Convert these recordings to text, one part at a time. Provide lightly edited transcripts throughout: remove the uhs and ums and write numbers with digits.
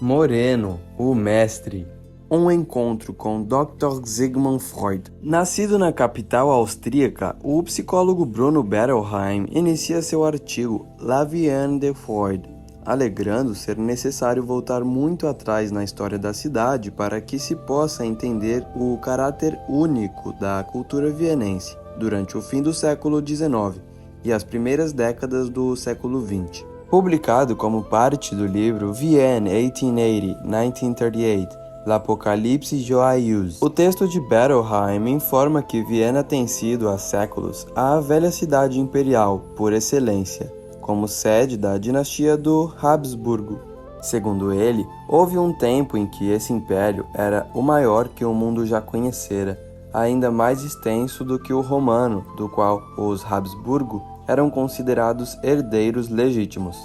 Moreno, o mestre. Um encontro com Dr. Sigmund Freud. Nascido na capital austríaca, o psicólogo Bruno Bettelheim inicia seu artigo La Vienne de Freud, alegando ser necessário voltar muito atrás na história da cidade para que se possa entender o caráter único da cultura vienense durante o fim do século XIX e as primeiras décadas do século XX. Publicado como parte do livro Vienne 1880-1938, L'Apocalypse joyeuse. O texto de Bettelheim informa que Viena tem sido há séculos a velha cidade imperial por excelência, como sede da dinastia do Habsburgo. Segundo ele, houve um tempo em que esse império era o maior que o mundo já conhecera, ainda mais extenso do que o romano, do qual os Habsburgo eram considerados herdeiros legítimos,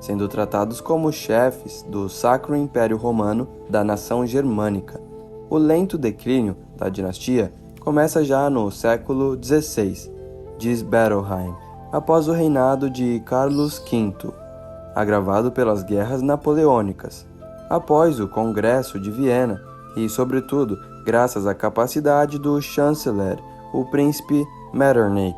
sendo tratados como chefes do Sacro Império Romano da nação germânica. O lento declínio da dinastia começa já no século XVI, diz Bettelheim, após o reinado de Carlos V, agravado pelas guerras napoleônicas. Após o Congresso de Viena e, sobretudo, graças à capacidade do chanceler, o príncipe Metternich,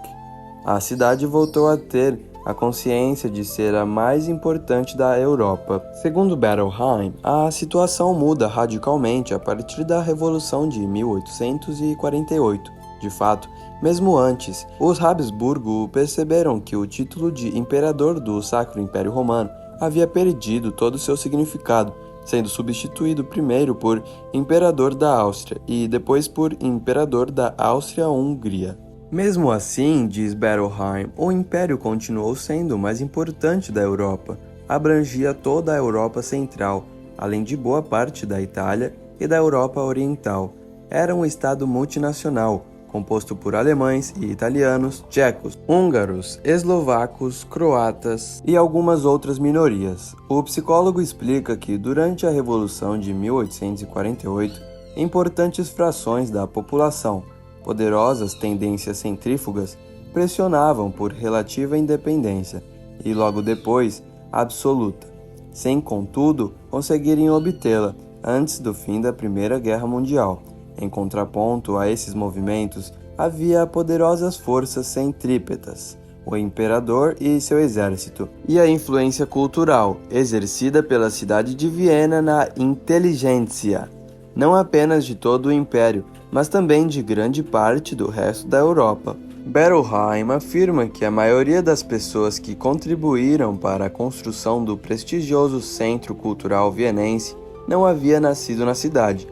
a cidade voltou a ter a consciência de ser a mais importante da Europa. Segundo Bettelheim, a situação muda radicalmente a partir da Revolução de 1848. De fato, mesmo antes, os Habsburgo perceberam que o título de imperador do Sacro Império Romano havia perdido todo o seu significado, sendo substituído primeiro por imperador da Áustria e depois por imperador da Áustria-Hungria. Mesmo assim, diz Bettelheim, o império continuou sendo o mais importante da Europa. Abrangia toda a Europa Central, além de boa parte da Itália e da Europa Oriental. Era um estado multinacional, composto por alemães e italianos, tchecos, húngaros, eslovacos, croatas e algumas outras minorias. O psicólogo explica que durante a Revolução de 1848, importantes frações da população, poderosas tendências centrífugas, pressionavam por relativa independência e logo depois absoluta, sem contudo conseguirem obtê-la antes do fim da Primeira Guerra Mundial. Em contraponto a esses movimentos, havia poderosas forças centrípetas, o imperador e seu exército, e a influência cultural exercida pela cidade de Viena na inteligência, não apenas de todo o império, mas também de grande parte do resto da Europa. Bettelheim afirma que a maioria das pessoas que contribuíram para a construção do prestigioso centro cultural vienense não havia nascido na cidade.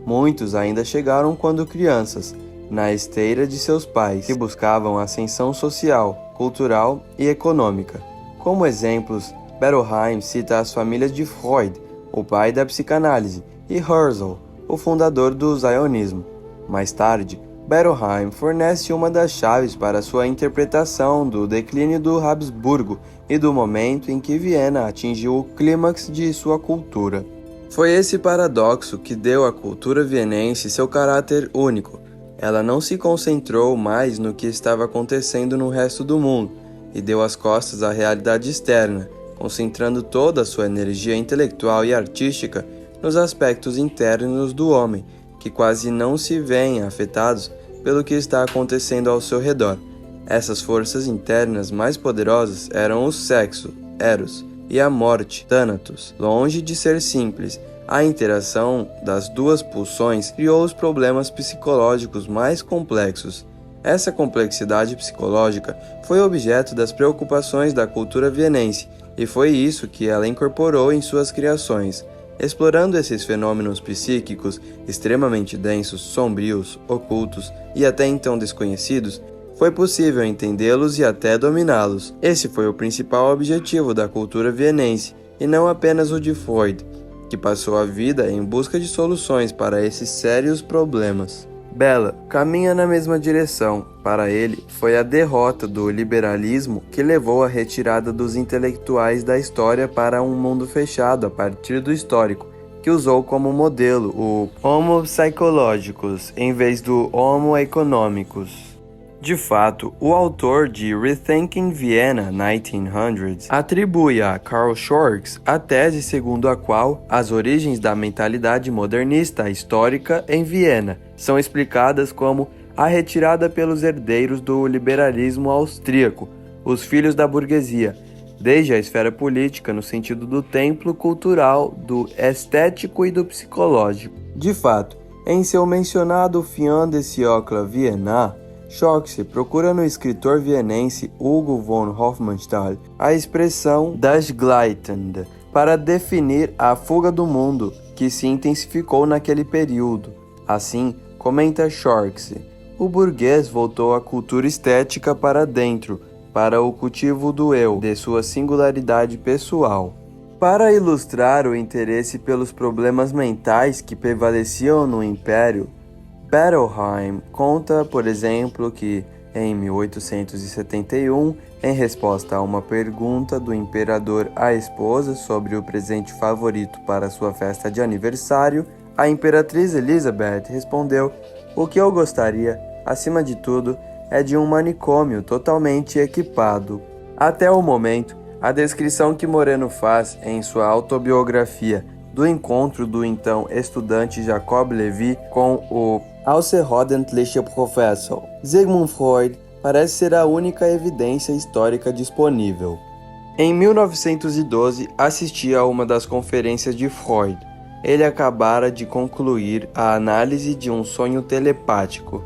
Muitos ainda chegaram quando crianças, na esteira de seus pais, que buscavam ascensão social, cultural e econômica. Como exemplos, Bettelheim cita as famílias de Freud, o pai da psicanálise, e Herzl, o fundador do zionismo. Mais tarde, Bettelheim fornece uma das chaves para sua interpretação do declínio do Habsburgo e do momento em que Viena atingiu o clímax de sua cultura. Foi esse paradoxo que deu à cultura vienense seu caráter único. Ela não se concentrou mais no que estava acontecendo no resto do mundo e deu as costas à realidade externa, concentrando toda a sua energia intelectual e artística nos aspectos internos do homem, que quase não se veem afetados pelo que está acontecendo ao seu redor. Essas forças internas mais poderosas eram o sexo, Eros, e a morte, Thanatos. Longe de ser simples, a interação das duas pulsões criou os problemas psicológicos mais complexos. Essa complexidade psicológica foi objeto das preocupações da cultura vienense, e foi isso que ela incorporou em suas criações. Explorando esses fenômenos psíquicos extremamente densos, sombrios, ocultos e até então desconhecidos, foi possível entendê-los e até dominá-los. Esse foi o principal objetivo da cultura vienense, e não apenas o de Freud, que passou a vida em busca de soluções para esses sérios problemas. Bella caminha na mesma direção. Para ele, foi a derrota do liberalismo que levou à retirada dos intelectuais da história para um mundo fechado a partir do histórico, que usou como modelo o Homo Psychologicus em vez do Homo Economicus. De fato, o autor de Rethinking Vienna 1900 atribui a Karl Schorks a tese segundo a qual as origens da mentalidade modernista histórica em Viena são explicadas como a retirada pelos herdeiros do liberalismo austríaco, os filhos da burguesia, desde a esfera política no sentido do templo cultural, do estético e do psicológico. De fato, em seu mencionado Fin de siècle viennois, Schorks procura no escritor vienense Hugo von Hofmannsthal a expressão das Gleitende para definir a fuga do mundo que se intensificou naquele período. Assim, comenta Schorks, o burguês voltou a cultura estética para dentro, para o cultivo do eu, de sua singularidade pessoal. Para ilustrar o interesse pelos problemas mentais que prevaleciam no Império, Bettelheim conta, por exemplo, que, em 1871, em resposta a uma pergunta do imperador à esposa sobre o presente favorito para sua festa de aniversário, a imperatriz Elizabeth respondeu: "O que eu gostaria, acima de tudo, é de um manicômio totalmente equipado." Até o momento, a descrição que Moreno faz em sua autobiografia do encontro do então estudante Jacob Levy com o außerordentliche Professor Sigmund Freud parece ser a única evidência histórica disponível. Em 1912, assisti a uma das conferências de Freud. Ele acabara de concluir a análise de um sonho telepático.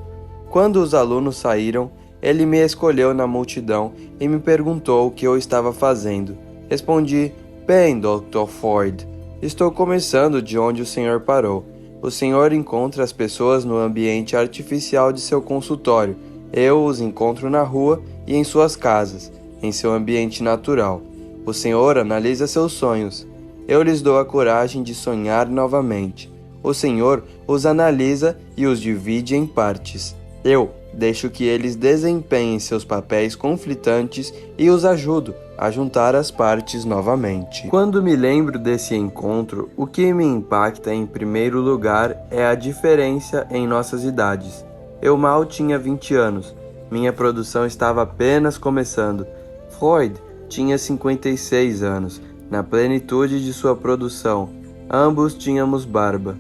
Quando os alunos saíram, ele me escolheu na multidão e me perguntou o que eu estava fazendo. Respondi: "Bem, Dr. Freud, estou começando de onde o senhor parou. O senhor encontra as pessoas no ambiente artificial de seu consultório. Eu os encontro na rua e em suas casas, em seu ambiente natural. O senhor analisa seus sonhos. Eu lhes dou a coragem de sonhar novamente. O senhor os analisa e os divide em partes. Eu deixo que eles desempenhem seus papéis conflitantes e os ajudo a juntar as partes novamente." Quando me lembro desse encontro, o que me impacta em primeiro lugar é a diferença em nossas idades. Eu mal tinha 20 anos, minha produção estava apenas começando. Freud tinha 56 anos, na plenitude de sua produção. Ambos tínhamos barba.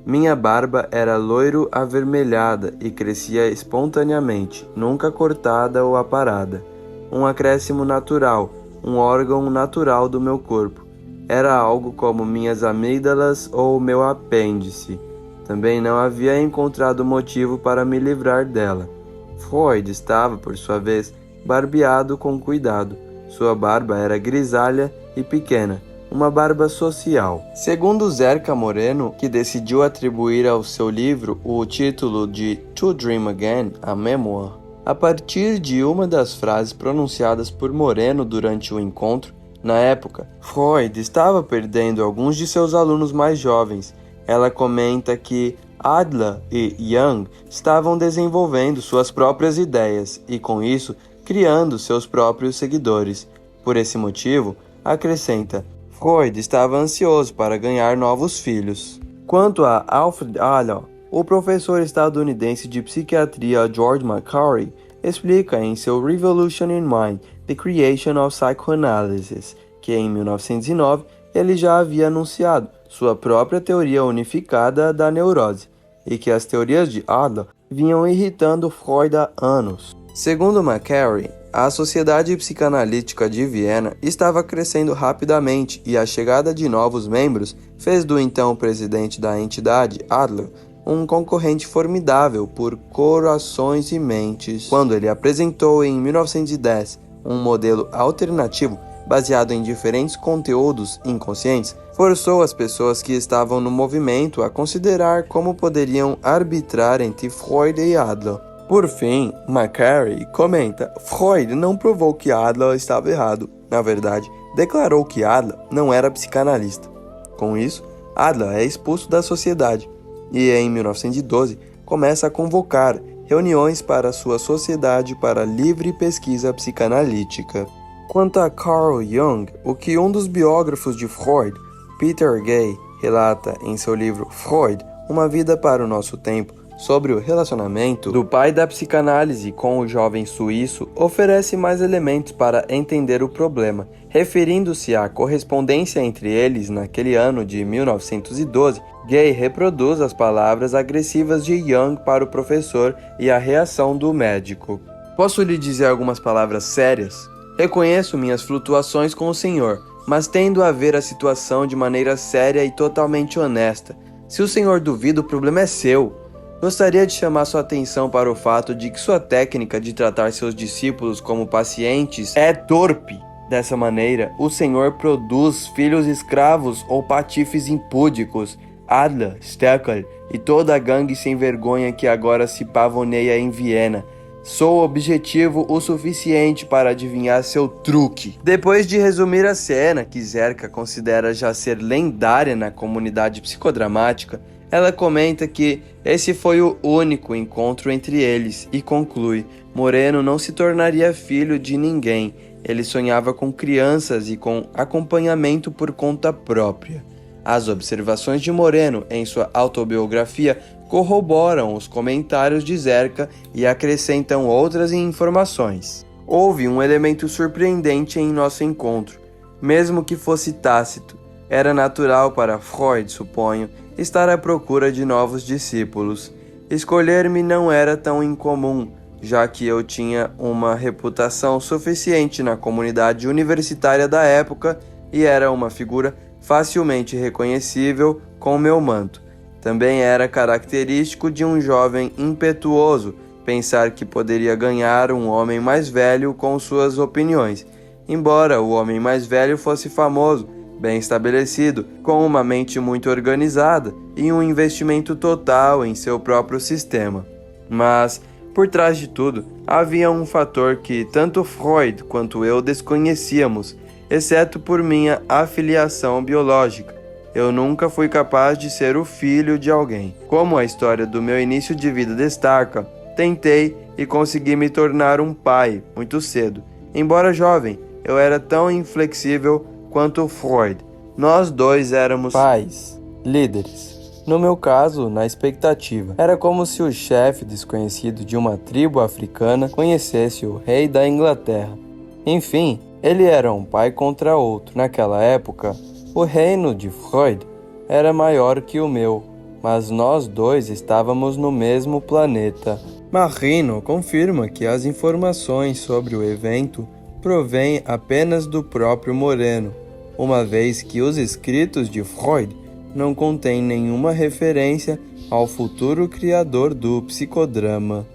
Minha barba era loiro avermelhada e crescia espontaneamente, nunca cortada ou aparada. Um acréscimo natural, um órgão natural do meu corpo. Era algo como minhas amígdalas ou meu apêndice. Também não havia encontrado motivo para me livrar dela. Freud estava, por sua vez, barbeado com cuidado. Sua barba era grisalha e pequena, uma barba social. Segundo Zerka Moreno, que decidiu atribuir ao seu livro o título de To Dream Again, a Memoir, a partir de uma das frases pronunciadas por Moreno durante o encontro, na época, Freud estava perdendo alguns de seus alunos mais jovens. Ela comenta que Adler e Jung estavam desenvolvendo suas próprias ideias e, com isso, criando seus próprios seguidores. Por esse motivo, acrescenta, Freud estava ansioso para ganhar novos filhos. Quanto a Alfred Adler, o professor estadunidense de psiquiatria George McCurry explica em seu Revolution in Mind, The Creation of Psychoanalysis, que em 1909 ele já havia anunciado sua própria teoria unificada da neurose, e que as teorias de Adler vinham irritando Freud há anos. Segundo McCurry, a Sociedade Psicanalítica de Viena estava crescendo rapidamente e a chegada de novos membros fez do então presidente da entidade, Adler, um concorrente formidável por corações e mentes. Quando ele apresentou em 1910 um modelo alternativo baseado em diferentes conteúdos inconscientes, forçou as pessoas que estavam no movimento a considerar como poderiam arbitrar entre Freud e Adler. Por fim, McCurry comenta, Freud não provou que Adler estava errado. Na verdade, declarou que Adler não era psicanalista. Com isso, Adler é expulso da sociedade e, em 1912, começa a convocar reuniões para sua Sociedade para Livre Pesquisa Psicanalítica. Quanto a Carl Jung, o que um dos biógrafos de Freud, Peter Gay, relata em seu livro Freud, Uma Vida para o Nosso Tempo, sobre o relacionamento do pai da psicanálise com o jovem suíço oferece mais elementos para entender o problema. Referindo-se à correspondência entre eles naquele ano de 1912, Gay reproduz as palavras agressivas de Jung para o professor e a reação do médico. Posso lhe dizer algumas palavras sérias? Reconheço minhas flutuações com o senhor, mas tendo a ver a situação de maneira séria e totalmente honesta. Se o senhor duvida, o problema é seu. Gostaria de chamar sua atenção para o fato de que sua técnica de tratar seus discípulos como pacientes é torpe. Dessa maneira, o senhor produz filhos escravos ou patifes impúdicos, Adler, Steckel e toda a gangue sem vergonha que agora se pavoneia em Viena. Sou objetivo o suficiente para adivinhar seu truque. Depois de resumir a cena, que Zerka considera já ser lendária na comunidade psicodramática, ela comenta que esse foi o único encontro entre eles e conclui: Moreno não se tornaria filho de ninguém, ele sonhava com crianças e com acompanhamento por conta própria. As observações de Moreno em sua autobiografia corroboram os comentários de Zerka e acrescentam outras informações. Houve um elemento surpreendente em nosso encontro, mesmo que fosse tácito. Era natural para Freud, suponho, estar à procura de novos discípulos. Escolher-me não era tão incomum, já que eu tinha uma reputação suficiente na comunidade universitária da época e era uma figura facilmente reconhecível com meu manto. Também era característico de um jovem impetuoso pensar que poderia ganhar um homem mais velho com suas opiniões, embora o homem mais velho fosse famoso, bem estabelecido, com uma mente muito organizada e um investimento total em seu próprio sistema. Mas, por trás de tudo, havia um fator que tanto Freud quanto eu desconhecíamos, exceto por minha afiliação biológica. Eu nunca fui capaz de ser o filho de alguém. Como a história do meu início de vida destaca, tentei e consegui me tornar um pai muito cedo. Embora jovem, eu era tão inflexível quanto Freud. Nós dois éramos pais, líderes. No meu caso, na expectativa. Era como se o chefe desconhecido de uma tribo africana conhecesse o rei da Inglaterra. Enfim, ele era um pai contra outro. Naquela época, o reino de Freud era maior que o meu, mas nós dois estávamos no mesmo planeta. Marino confirma que as informações sobre o evento provêm apenas do próprio Moreno, uma vez que os escritos de Freud não contêm nenhuma referência ao futuro criador do psicodrama.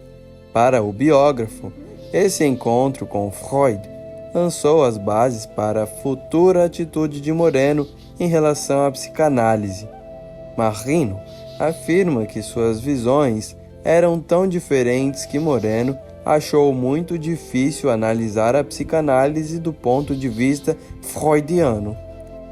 Para o biógrafo, esse encontro com Freud lançou as bases para a futura atitude de Moreno em relação à psicanálise. Marino afirma que suas visões eram tão diferentes que Moreno achou muito difícil analisar a psicanálise do ponto de vista freudiano.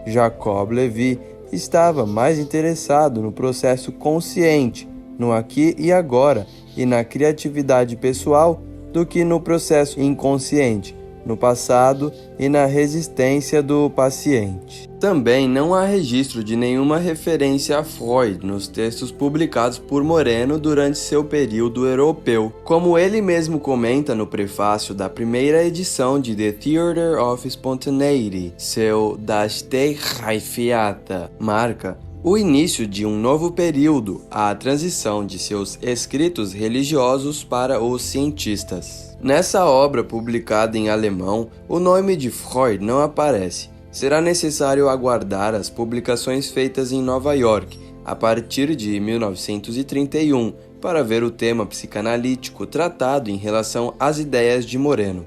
Jacob Levy estava mais interessado no processo consciente, no aqui e agora e na criatividade pessoal do que no processo inconsciente, no passado e na resistência do paciente. Também não há registro de nenhuma referência a Freud nos textos publicados por Moreno durante seu período europeu. Como ele mesmo comenta no prefácio da primeira edição de The Theatre of Spontaneity, seu Das Reifiata marca o início de um novo período, a transição de seus escritos religiosos para os cientistas. Nessa obra publicada em alemão, o nome de Freud não aparece. Será necessário aguardar as publicações feitas em Nova York, a partir de 1931, para ver o tema psicanalítico tratado em relação às ideias de Moreno.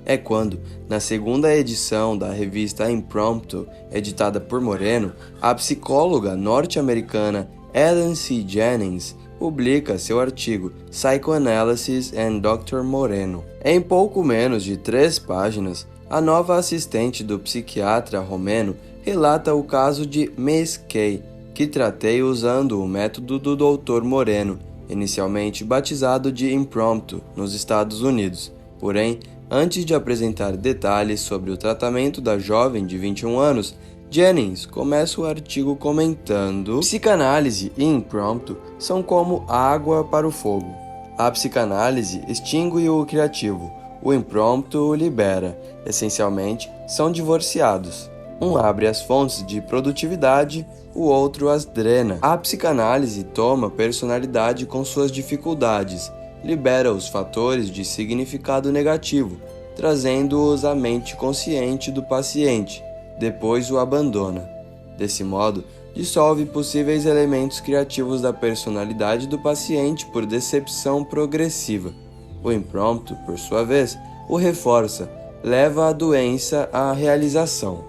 É quando, na segunda edição da revista Impromptu, editada por Moreno, a psicóloga norte-americana Ellen C. Jennings publica seu artigo Psychoanalysis and Dr. Moreno. Em pouco menos de 3 páginas, a nova assistente do psiquiatra romeno relata o caso de Miss K, que tratei usando o método do Dr. Moreno, inicialmente batizado de Impromptu, nos Estados Unidos. Porém, antes de apresentar detalhes sobre o tratamento da jovem de 21 anos, Jennings começa o artigo comentando: psicanálise e impromptu são como água para o fogo. A psicanálise extingue o criativo, o impromptu o libera. Essencialmente, são divorciados. Um abre as fontes de produtividade, o outro as drena. A psicanálise toma personalidade com suas dificuldades, libera os fatores de significado negativo, trazendo-os à mente consciente do paciente, depois o abandona. Desse modo, dissolve possíveis elementos criativos da personalidade do paciente por decepção progressiva. O impromptu, por sua vez, o reforça, leva a doença à realização.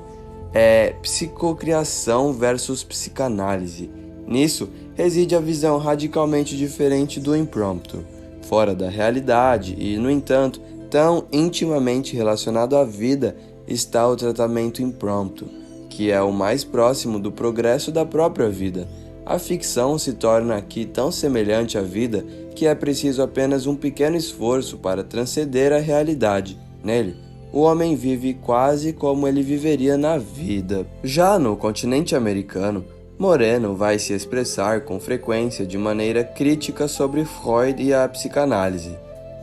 É psicocriação versus psicanálise. Nisso reside a visão radicalmente diferente do impromptu, fora da realidade e, no entanto, tão intimamente relacionado à vida está o tratamento impromptu, que é o mais próximo do progresso da própria vida. A ficção se torna aqui tão semelhante à vida que é preciso apenas um pequeno esforço para transcender a realidade. Nele, o homem vive quase como ele viveria na vida. Já no continente americano, Moreno vai se expressar com frequência de maneira crítica sobre Freud e a psicanálise.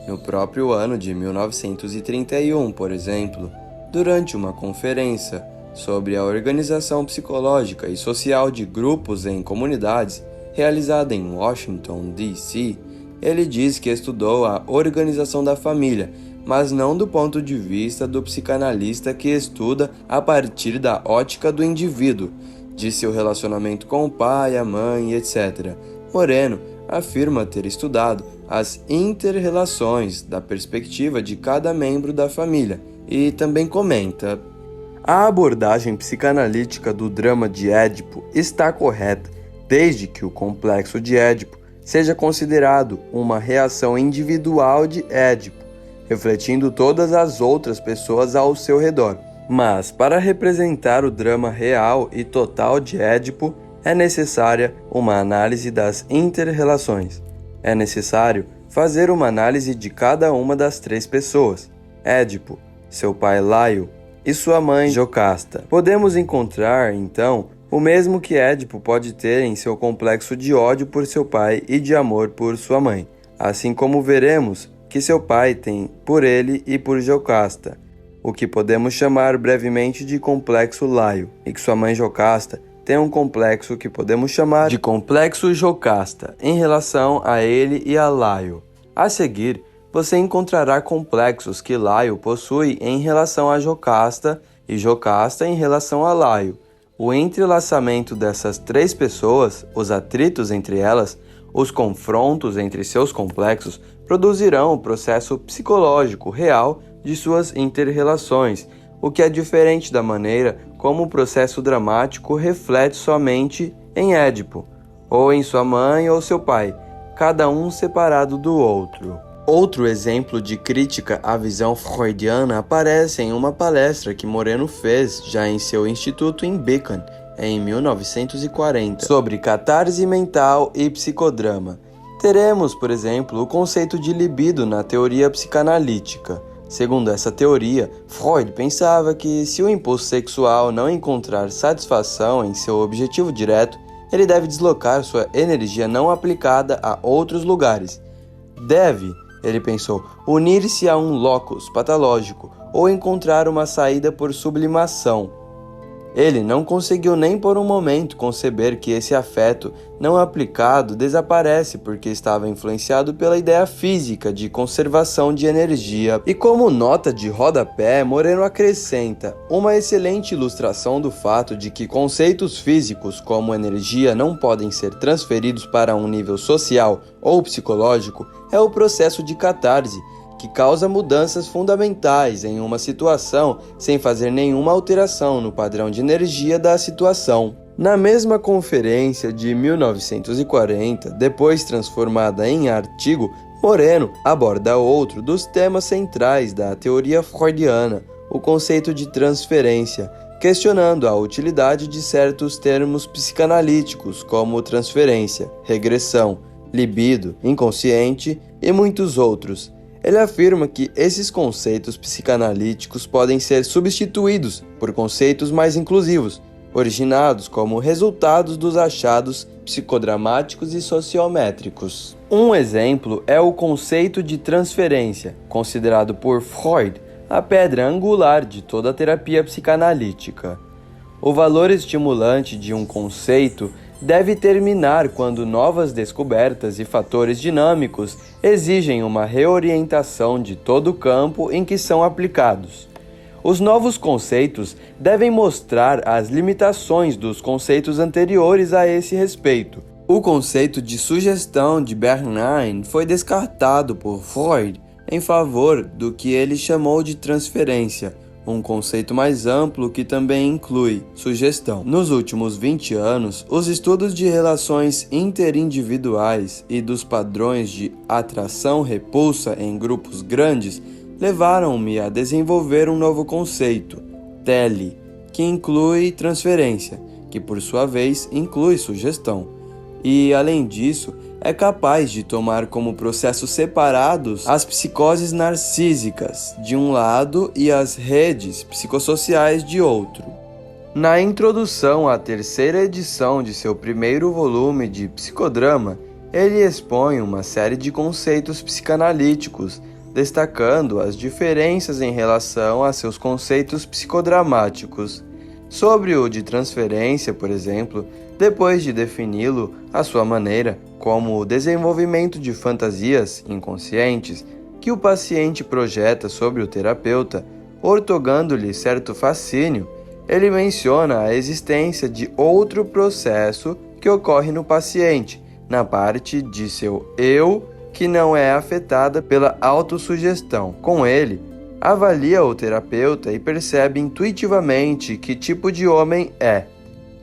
No próprio ano de 1931, por exemplo, durante uma conferência sobre a organização psicológica e social de grupos em comunidades, realizada em Washington, D.C., ele diz que estudou a organização da família, mas não do ponto de vista do psicanalista que estuda a partir da ótica do indivíduo, de seu relacionamento com o pai, a mãe, etc. Moreno afirma ter estudado as inter-relações da perspectiva de cada membro da família e também comenta: a abordagem psicanalítica do drama de Édipo está correta, desde que o complexo de Édipo seja considerado uma reação individual de Édipo, refletindo todas as outras pessoas ao seu redor. Mas, para representar o drama real e total de Édipo, é necessária uma análise das inter-relações. É necessário fazer uma análise de cada uma das três pessoas: Édipo, seu pai Laio e sua mãe Jocasta. Podemos encontrar, então, o mesmo que Édipo pode ter em seu complexo de ódio por seu pai e de amor por sua mãe, assim como veremos que seu pai tem por ele e por Jocasta, o que podemos chamar brevemente de complexo Laio, e que sua mãe Jocasta tem um complexo que podemos chamar de complexo Jocasta em relação a ele e a Laio. A seguir, você encontrará complexos que Laio possui em relação a Jocasta e Jocasta em relação a Laio. O entrelaçamento dessas três pessoas, os atritos entre elas, os confrontos entre seus complexos, produzirão o processo psicológico real de suas inter-relações, o que é diferente da maneira como o processo dramático reflete somente em Édipo, ou em sua mãe ou seu pai, cada um separado do outro. Outro exemplo de crítica à visão freudiana aparece em uma palestra que Moreno fez já em seu instituto em Beacon, em 1940, sobre catarse mental e psicodrama. Teremos, por exemplo, o conceito de libido na teoria psicanalítica. Segundo essa teoria, Freud pensava que se o impulso sexual não encontrar satisfação em seu objetivo direto, ele deve deslocar sua energia não aplicada a outros lugares. Deve, ele pensou, unir-se a um locus patológico ou encontrar uma saída por sublimação. Ele não conseguiu nem por um momento conceber que esse afeto não aplicado desaparece porque estava influenciado pela ideia física de conservação de energia. E como nota de rodapé, Moreno acrescenta uma excelente ilustração do fato de que conceitos físicos como energia não podem ser transferidos para um nível social ou psicológico é o processo de catarse, que causa mudanças fundamentais em uma situação sem fazer nenhuma alteração no padrão de energia da situação. Na mesma conferência de 1940, depois transformada em artigo, Moreno aborda outro dos temas centrais da teoria freudiana, o conceito de transferência, questionando a utilidade de certos termos psicanalíticos como transferência, regressão, libido, inconsciente e muitos outros. Ele afirma que esses conceitos psicanalíticos podem ser substituídos por conceitos mais inclusivos, originados como resultados dos achados psicodramáticos e sociométricos. Um exemplo é o conceito de transferência, considerado por Freud a pedra angular de toda a terapia psicanalítica. O valor estimulante de um conceito deve terminar quando novas descobertas e fatores dinâmicos exigem uma reorientação de todo o campo em que são aplicados. Os novos conceitos devem mostrar as limitações dos conceitos anteriores a esse respeito. O conceito de sugestão de Bernheim foi descartado por Freud em favor do que ele chamou de transferência, um conceito mais amplo que também inclui sugestão. Nos últimos 20 anos, os estudos de relações interindividuais e dos padrões de atração-repulsa em grupos grandes levaram-me a desenvolver um novo conceito, TELE, que inclui transferência, que por sua vez inclui sugestão. E, além disso, é capaz de tomar como processos separados as psicoses narcísicas de um lado e as redes psicossociais de outro. Na introdução à terceira edição de seu primeiro volume de psicodrama, ele expõe uma série de conceitos psicanalíticos, destacando as diferenças em relação a seus conceitos psicodramáticos. Sobre o de transferência, por exemplo, depois de defini-lo à sua maneira, como o desenvolvimento de fantasias inconscientes que o paciente projeta sobre o terapeuta, ortogando-lhe certo fascínio, ele menciona a existência de outro processo que ocorre no paciente, na parte de seu eu, que não é afetada pela autossugestão. Com ele, avalia o terapeuta e percebe intuitivamente que tipo de homem é.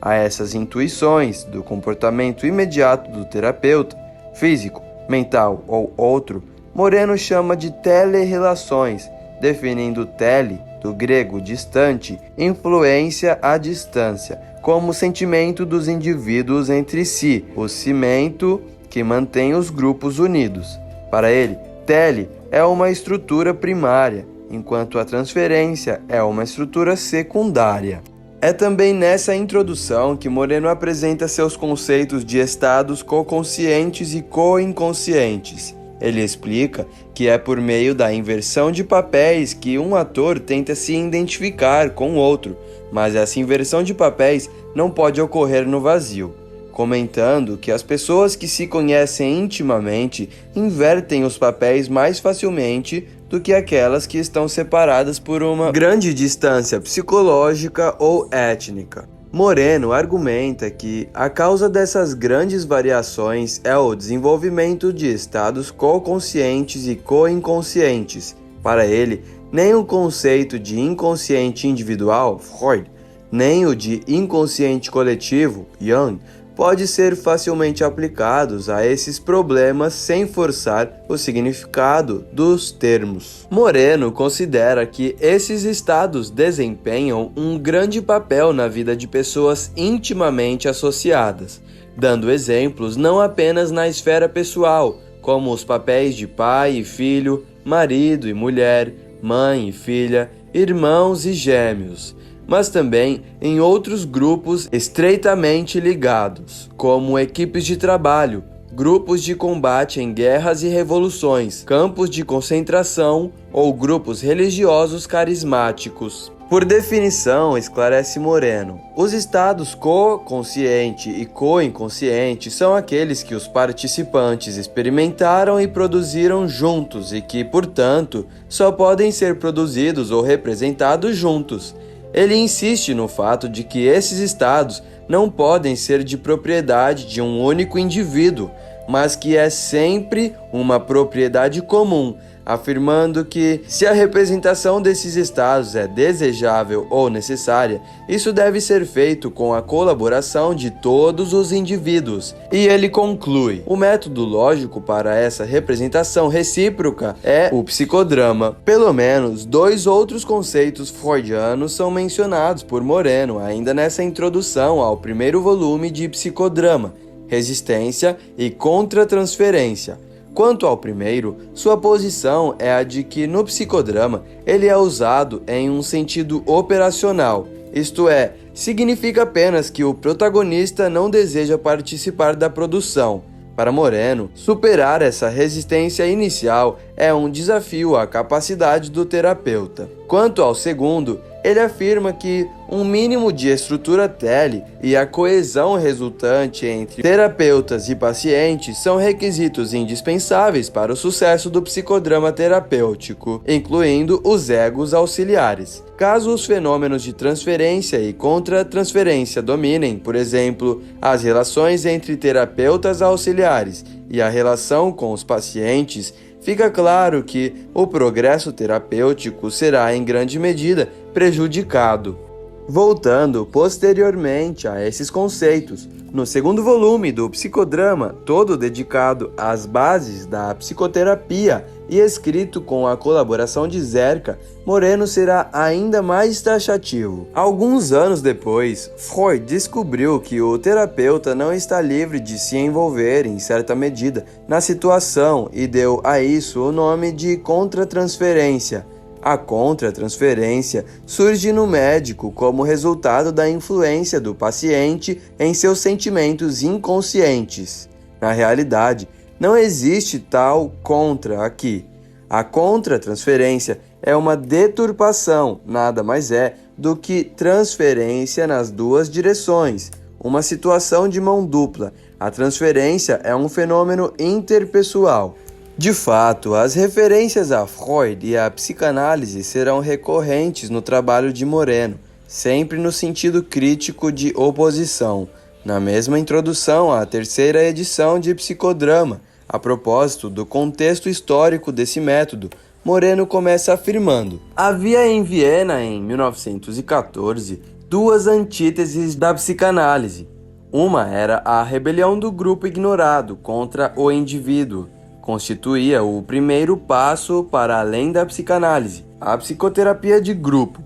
A essas intuições do comportamento imediato do terapeuta, físico, mental ou outro, Moreno chama de telerrelações, definindo tele, do grego distante, influência à distância, como o sentimento dos indivíduos entre si, o cimento que mantém os grupos unidos. Para ele, tele é uma estrutura primária, enquanto a transferência é uma estrutura secundária. É também nessa introdução que Moreno apresenta seus conceitos de estados coconscientes e coinconscientes. Ele explica que é por meio da inversão de papéis que um ator tenta se identificar com o outro, mas essa inversão de papéis não pode ocorrer no vazio, comentando que as pessoas que se conhecem intimamente invertem os papéis mais facilmente do que aquelas que estão separadas por uma grande distância psicológica ou étnica. Moreno argumenta que a causa dessas grandes variações é o desenvolvimento de estados coconscientes e coinconscientes. Para ele, nem o conceito de inconsciente individual, Freud, nem o de inconsciente coletivo, Jung, pode ser facilmente aplicados a esses problemas sem forçar o significado dos termos. Moreno considera que esses estados desempenham um grande papel na vida de pessoas intimamente associadas, dando exemplos não apenas na esfera pessoal, como os papéis de pai e filho, marido e mulher, mãe e filha, irmãos e gêmeos, mas também em outros grupos estreitamente ligados, como equipes de trabalho, grupos de combate em guerras e revoluções, campos de concentração ou grupos religiosos carismáticos. Por definição, esclarece Moreno, os estados co-consciente e co-inconsciente são aqueles que os participantes experimentaram e produziram juntos e que, portanto, só podem ser produzidos ou representados juntos. Ele insiste no fato de que esses estados não podem ser de propriedade de um único indivíduo, mas que é sempre uma propriedade comum, afirmando que, se a representação desses estados é desejável ou necessária, isso deve ser feito com a colaboração de todos os indivíduos. E ele conclui: o método lógico para essa representação recíproca é o psicodrama. Pelo menos 2 outros conceitos freudianos são mencionados por Moreno ainda nessa introdução ao primeiro volume de Psicodrama: resistência e contratransferência. Quanto ao primeiro, sua posição é a de que no psicodrama ele é usado em um sentido operacional, isto é, significa apenas que o protagonista não deseja participar da produção. Para Moreno, superar essa resistência inicial é um desafio à capacidade do terapeuta. Quanto ao segundo, ele afirma que um mínimo de estrutura tele e a coesão resultante entre terapeutas e pacientes são requisitos indispensáveis para o sucesso do psicodrama terapêutico, incluindo os egos auxiliares. Caso os fenômenos de transferência e contra-transferência dominem, por exemplo, as relações entre terapeutas auxiliares e a relação com os pacientes, fica claro que o progresso terapêutico será, em grande medida, prejudicado. Voltando posteriormente a esses conceitos, no segundo volume do Psicodrama, todo dedicado às bases da psicoterapia e escrito com a colaboração de Zerka, Moreno será ainda mais taxativo. Alguns anos depois, Freud descobriu que o terapeuta não está livre de se envolver, em certa medida, na situação e deu a isso o nome de contratransferência. A contratransferência surge no médico como resultado da influência do paciente em seus sentimentos inconscientes. Na realidade, não existe tal contra aqui. A contratransferência é uma deturpação, nada mais é do que transferência nas duas direções, uma situação de mão dupla. A transferência é um fenômeno interpessoal. De fato, as referências a Freud e à psicanálise serão recorrentes no trabalho de Moreno, sempre no sentido crítico de oposição. Na mesma introdução à terceira edição de Psicodrama, a propósito do contexto histórico desse método, Moreno começa afirmando: havia em Viena, em 1914, duas antíteses da psicanálise. Uma era a rebelião do grupo ignorado contra o indivíduo. Constituía o primeiro passo para além da psicanálise, a psicoterapia de grupo.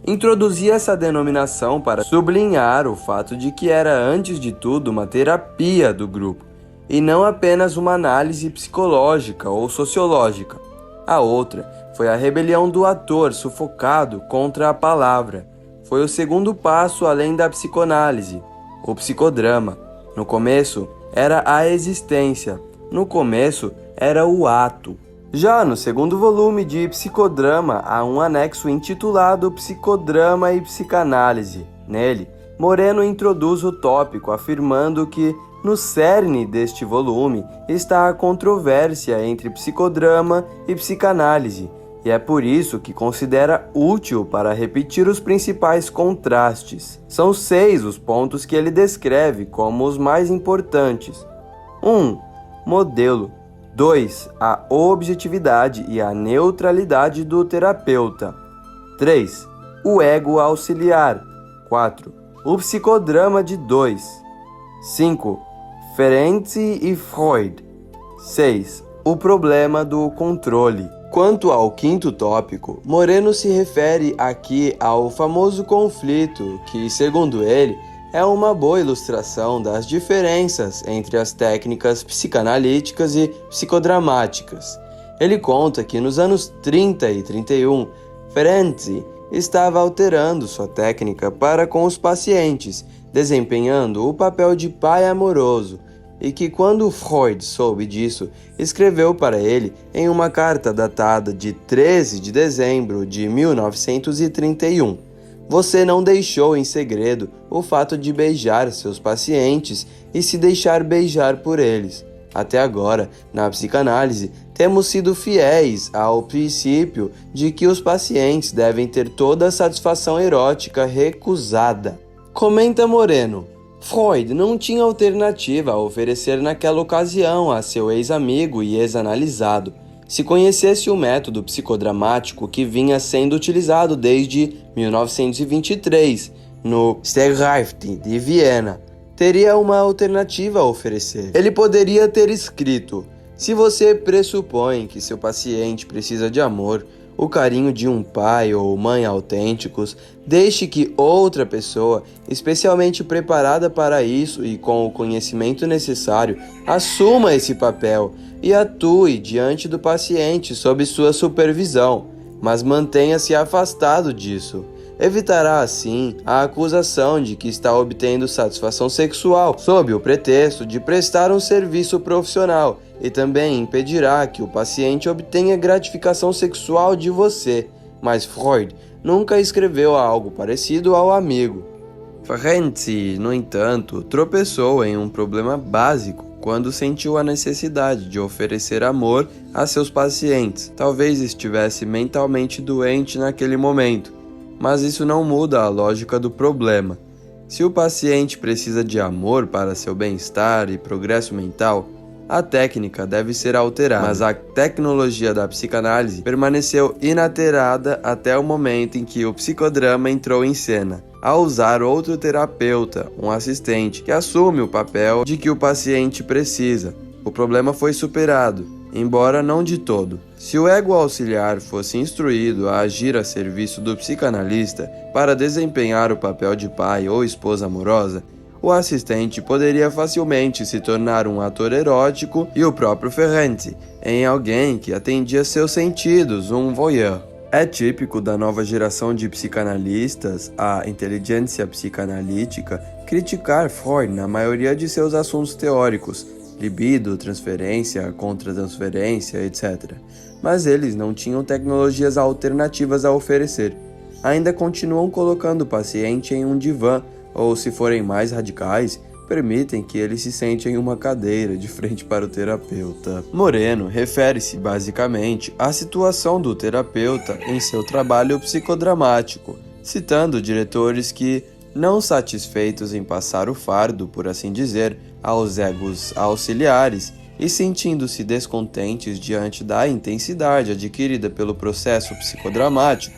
Introduzia essa denominação para sublinhar o fato de que era, antes de tudo, uma terapia do grupo, e não apenas uma análise psicológica ou sociológica. A outra foi a rebelião do ator sufocado contra a palavra. Foi o segundo passo além da psicanálise, o psicodrama. No começo, era a existência. No começo, era o ato. Já no segundo volume de Psicodrama, há um anexo intitulado Psicodrama e Psicanálise. Nele, Moreno introduz o tópico afirmando que, no cerne deste volume, está a controvérsia entre psicodrama e psicanálise, e é por isso que considera útil para repetir os principais contrastes. São 6 os pontos que ele descreve como os mais importantes. 1. Modelo. 2. A objetividade e a neutralidade do terapeuta. 3. O ego auxiliar. 4. O psicodrama de 2. 5. Ferenczi e Freud. 6. O problema do controle. Quanto ao quinto tópico, Moreno se refere aqui ao famoso conflito que, segundo ele, é uma boa ilustração das diferenças entre as técnicas psicanalíticas e psicodramáticas. Ele conta que nos anos 30 e 31, Ferenczi estava alterando sua técnica para com os pacientes, desempenhando o papel de pai amoroso, e que quando Freud soube disso, escreveu para ele em uma carta datada de 13 de dezembro de 1931. Você não deixou em segredo o fato de beijar seus pacientes e se deixar beijar por eles. Até agora, na psicanálise, temos sido fiéis ao princípio de que os pacientes devem ter toda a satisfação erótica recusada. Comenta Moreno: Freud não tinha alternativa a oferecer naquela ocasião a seu ex-amigo e ex-analisado. Se conhecesse o método psicodramático que vinha sendo utilizado desde 1923 no Staatsgericht de Viena, teria uma alternativa a oferecer. Ele poderia ter escrito: se você pressupõe que seu paciente precisa de amor, o carinho de um pai ou mãe autênticos, deixe que outra pessoa, especialmente preparada para isso e com o conhecimento necessário, assuma esse papel e atue diante do paciente sob sua supervisão, mas mantenha-se afastado disso. evitará assim a acusação de que está obtendo satisfação sexual sob o pretexto de prestar um serviço profissional e também impedirá que o paciente obtenha gratificação sexual de você. Mas Freud nunca escreveu algo parecido ao amigo. Ferenczi, no entanto, tropeçou em um problema básico quando sentiu a necessidade de oferecer amor a seus pacientes. Talvez estivesse mentalmente doente naquele momento, mas isso não muda a lógica do problema. Se o paciente precisa de amor para seu bem-estar e progresso mental, a técnica deve ser alterada, mas a tecnologia da psicanálise permaneceu inalterada até o momento em que o psicodrama entrou em cena, ao usar outro terapeuta, um assistente, que assume o papel de que o paciente precisa. O problema foi superado, embora não de todo. Se o ego auxiliar fosse instruído a agir a serviço do psicanalista para desempenhar o papel de pai ou esposa amorosa, o assistente poderia facilmente se tornar um ator erótico e o próprio Ferenczi em alguém que atendia seus sentidos, um voyeur. É típico da nova geração de psicanalistas, a inteligência psicanalítica, criticar Freud na maioria de seus assuntos teóricos, libido, transferência, contratransferência, etc. Mas eles não tinham tecnologias alternativas a oferecer. Ainda continuam colocando o paciente em um divã, ou, se forem mais radicais, permitem que ele se sente em uma cadeira de frente para o terapeuta. Moreno refere-se basicamente à situação do terapeuta em seu trabalho psicodramático, citando diretores que, não satisfeitos em passar o fardo, por assim dizer, aos egos auxiliares e sentindo-se descontentes diante da intensidade adquirida pelo processo psicodramático,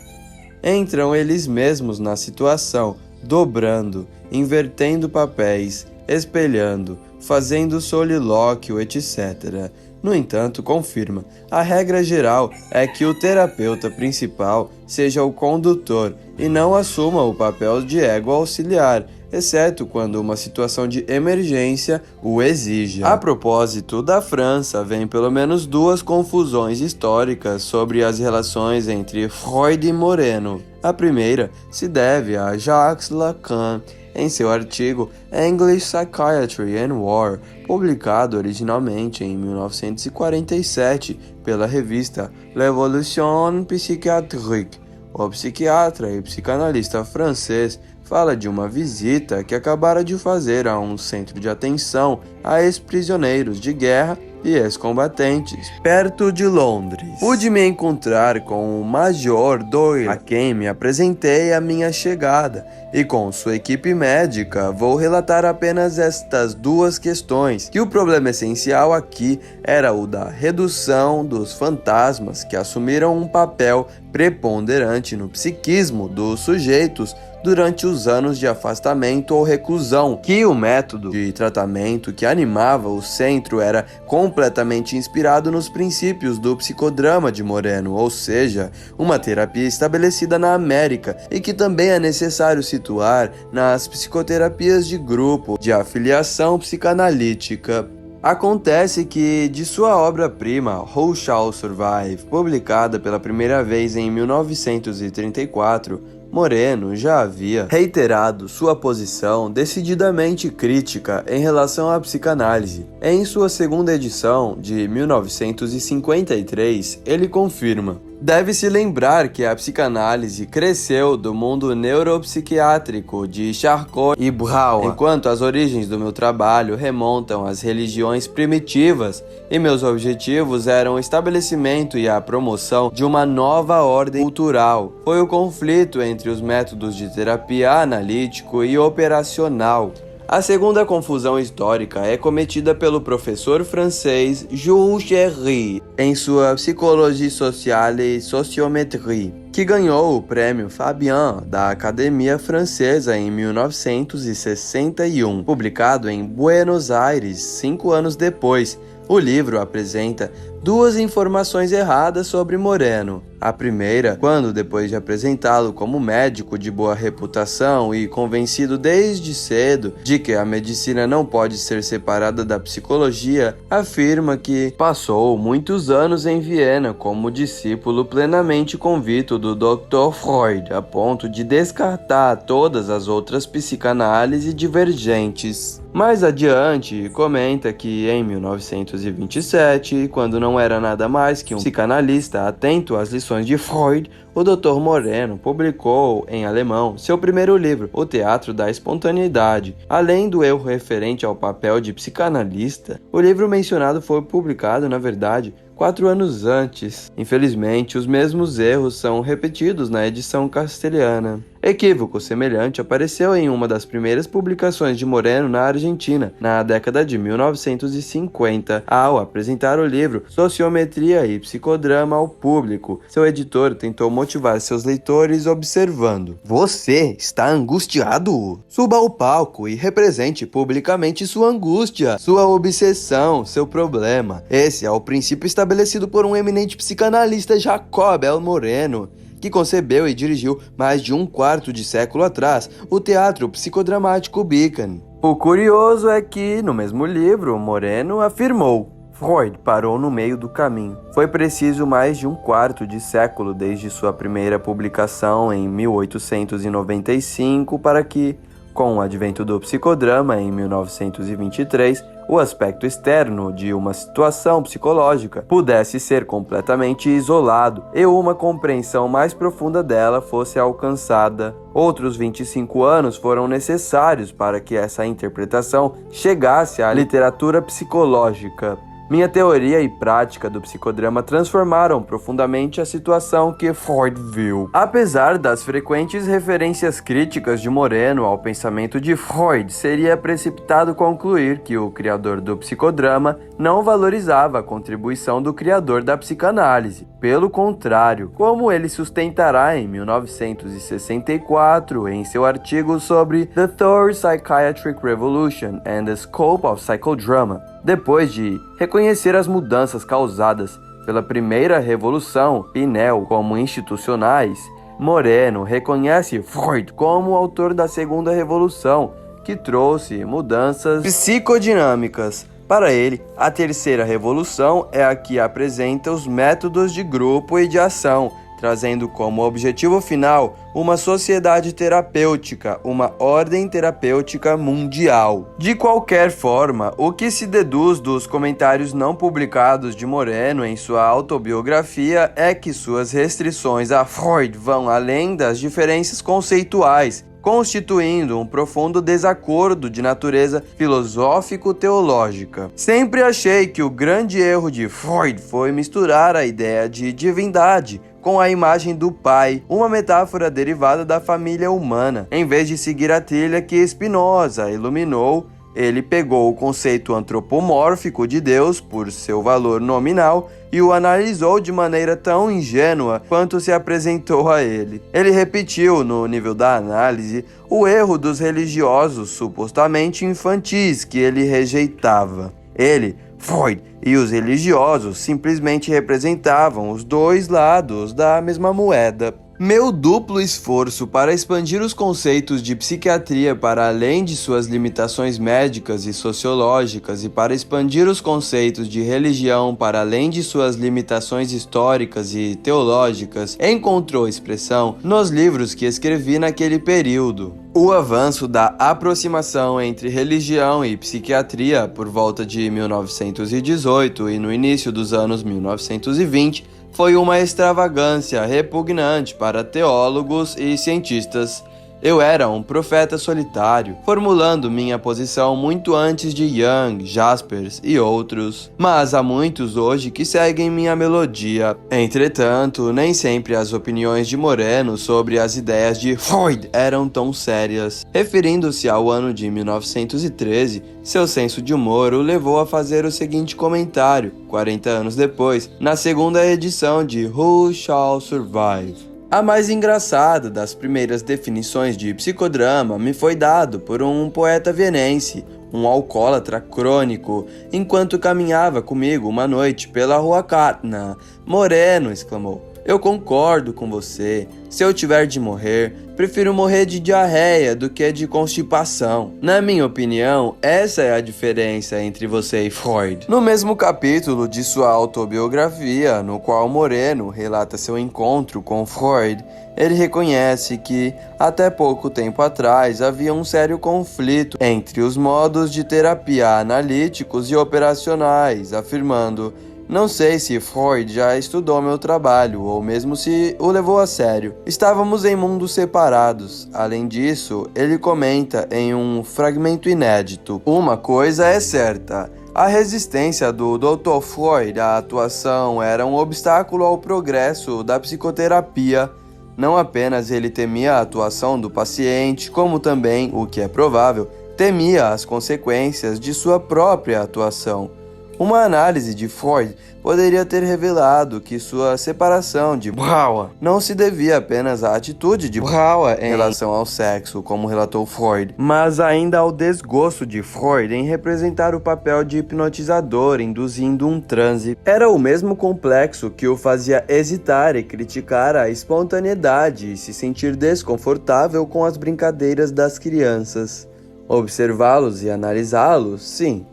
entram eles mesmos na situação, dobrando, invertendo papéis, espelhando, fazendo solilóquio, etc. No entanto, confirma, a regra geral é que o terapeuta principal seja o condutor e não assuma o papel de ego auxiliar, exceto quando uma situação de emergência o exija. A propósito da França, vem pelo menos duas confusões históricas sobre as relações entre Freud e Moreno. A primeira se deve a Jacques Lacan, em seu artigo English Psychiatry and War, publicado originalmente em 1947 pela revista L'Évolution Psychiatrique. O psiquiatra e psicanalista francês fala de uma visita que acabara de fazer a um centro de atenção a ex-prisioneiros de guerra e ex-combatentes, perto de Londres. Pude me encontrar com o Major Doyle, a quem me apresentei a minha chegada, e com sua equipe médica vou relatar apenas estas duas questões, que o problema essencial aqui era o da redução dos fantasmas que assumiram um papel preponderante no psiquismo dos sujeitos durante os anos de afastamento ou reclusão, que o método de tratamento que animava o centro era completamente inspirado nos princípios do psicodrama de Moreno, ou seja, uma terapia estabelecida na América e que também é necessário situar nas psicoterapias de grupo de afiliação psicanalítica. Acontece que, de sua obra-prima Who Shall Survive, publicada pela primeira vez em 1934, Moreno já havia reiterado sua posição decididamente crítica em relação à psicanálise. Em sua segunda edição, de 1953, ele confirma: deve-se lembrar que a psicanálise cresceu do mundo neuropsiquiátrico de Charcot e Brouwer, enquanto as origens do meu trabalho remontam às religiões primitivas e meus objetivos eram o estabelecimento e a promoção de uma nova ordem cultural. Foi o conflito entre os métodos de terapia analítico e operacional. A segunda confusão histórica é cometida pelo professor francês Jules Gerry em sua Psychologie sociale et sociométrie, que ganhou o prêmio Fabian da Academia Francesa em 1961, publicado em Buenos Aires 5 anos depois. O livro apresenta duas informações erradas sobre Moreno. A primeira, quando depois de apresentá-lo como médico de boa reputação e convencido desde cedo de que a medicina não pode ser separada da psicologia, afirma que passou muitos anos em Viena como discípulo plenamente convicto do Dr. Freud, a ponto de descartar todas as outras psicanálises divergentes. Mais adiante, comenta que em 1927, quando não era nada mais que um psicanalista atento às lições de Freud, o Dr. Moreno publicou, em alemão, seu primeiro livro, O Teatro da Espontaneidade. Além do erro referente ao papel de psicanalista, o livro mencionado foi publicado, na verdade, 4 anos antes. Infelizmente, os mesmos erros são repetidos na edição castelhana. Equívoco semelhante apareceu em uma das primeiras publicações de Moreno na Argentina, na década de 1950, ao apresentar o livro Sociometria e Psicodrama ao público. Seu editor tentou motivar seus leitores observando: "Você está angustiado? Suba ao palco e represente publicamente sua angústia, sua obsessão, seu problema. Esse é o princípio estabelecido por um eminente psicanalista, Jacob L. Moreno, que concebeu e dirigiu mais de um quarto de século atrás o teatro psicodramático Beacon." O curioso é que, no mesmo livro, Moreno afirmou: Freud parou no meio do caminho. Foi preciso mais de um quarto de século desde sua primeira publicação em 1895 para que, com o advento do psicodrama em 1923, o aspecto externo de uma situação psicológica pudesse ser completamente isolado e uma compreensão mais profunda dela fosse alcançada. Outros 25 anos foram necessários para que essa interpretação chegasse à literatura psicológica. Minha teoria e prática do psicodrama transformaram profundamente a situação que Freud viu. Apesar das frequentes referências críticas de Moreno ao pensamento de Freud, seria precipitado concluir que o criador do psicodrama não valorizava a contribuição do criador da psicanálise. Pelo contrário, como ele sustentará em 1964 em seu artigo sobre The Third Psychiatric Revolution and the Scope of Psychodrama, depois de reconhecer as mudanças causadas pela primeira revolução Pinel como institucionais, Moreno reconhece Freud como autor da segunda revolução, que trouxe mudanças psicodinâmicas. Para ele, a terceira revolução é a que apresenta os métodos de grupo e de ação, trazendo como objetivo final uma sociedade terapêutica, uma ordem terapêutica mundial. De qualquer forma, o que se deduz dos comentários não publicados de Moreno em sua autobiografia é que suas restrições a Freud vão além das diferenças conceituais, constituindo um profundo desacordo de natureza filosófico-teológica. Sempre achei que o grande erro de Freud foi misturar a ideia de divindade com a imagem do pai, uma metáfora derivada da família humana. Em vez de seguir a trilha que Spinoza iluminou, ele pegou o conceito antropomórfico de Deus por seu valor nominal e o analisou de maneira tão ingênua quanto se apresentou a ele. Ele repetiu, no nível da análise, o erro dos religiosos supostamente infantis que ele rejeitava. Ele, Freud e os religiosos simplesmente representavam os dois lados da mesma moeda. Meu duplo esforço para expandir os conceitos de psiquiatria para além de suas limitações médicas e sociológicas e para expandir os conceitos de religião para além de suas limitações históricas e teológicas encontrou expressão nos livros que escrevi naquele período. O avanço da aproximação entre religião e psiquiatria por volta de 1918 e no início dos anos 1920 foi uma extravagância repugnante para teólogos e cientistas. Eu era um profeta solitário, formulando minha posição muito antes de Jung, Jaspers e outros. Mas há muitos hoje que seguem minha melodia. Entretanto, nem sempre as opiniões de Moreno sobre as ideias de Freud eram tão sérias. Referindo-se ao ano de 1913, seu senso de humor o levou a fazer o seguinte comentário, 40 anos depois, na segunda edição de Who Shall Survive? A mais engraçada das primeiras definições de psicodrama me foi dado por um poeta vienense, um alcoólatra crônico, enquanto caminhava comigo uma noite pela rua Katna. Moreno exclamou: Eu concordo com você. Se eu tiver de morrer, prefiro morrer de diarreia do que de constipação. Na minha opinião, essa é a diferença entre você e Freud. No mesmo capítulo de sua autobiografia, no qual Moreno relata seu encontro com Freud, ele reconhece que, até pouco tempo atrás, havia um sério conflito entre os modos de terapia analíticos e operacionais, afirmando: "Não sei se Freud já estudou meu trabalho, ou mesmo se o levou a sério. Estávamos em mundos separados." Além disso, ele comenta em um fragmento inédito: "Uma coisa é certa. A resistência do Dr. Freud à atuação era um obstáculo ao progresso da psicoterapia. Não apenas ele temia a atuação do paciente, como também, o que é provável, temia as consequências de sua própria atuação. Uma análise de Freud poderia ter revelado que sua separação de Brauer não se devia apenas à atitude de Brauer em relação ao sexo, como relatou Freud, mas ainda ao desgosto de Freud em representar o papel de hipnotizador, induzindo um transe. Era o mesmo complexo que o fazia hesitar e criticar a espontaneidade e se sentir desconfortável com as brincadeiras das crianças. Observá-los e analisá-los, sim.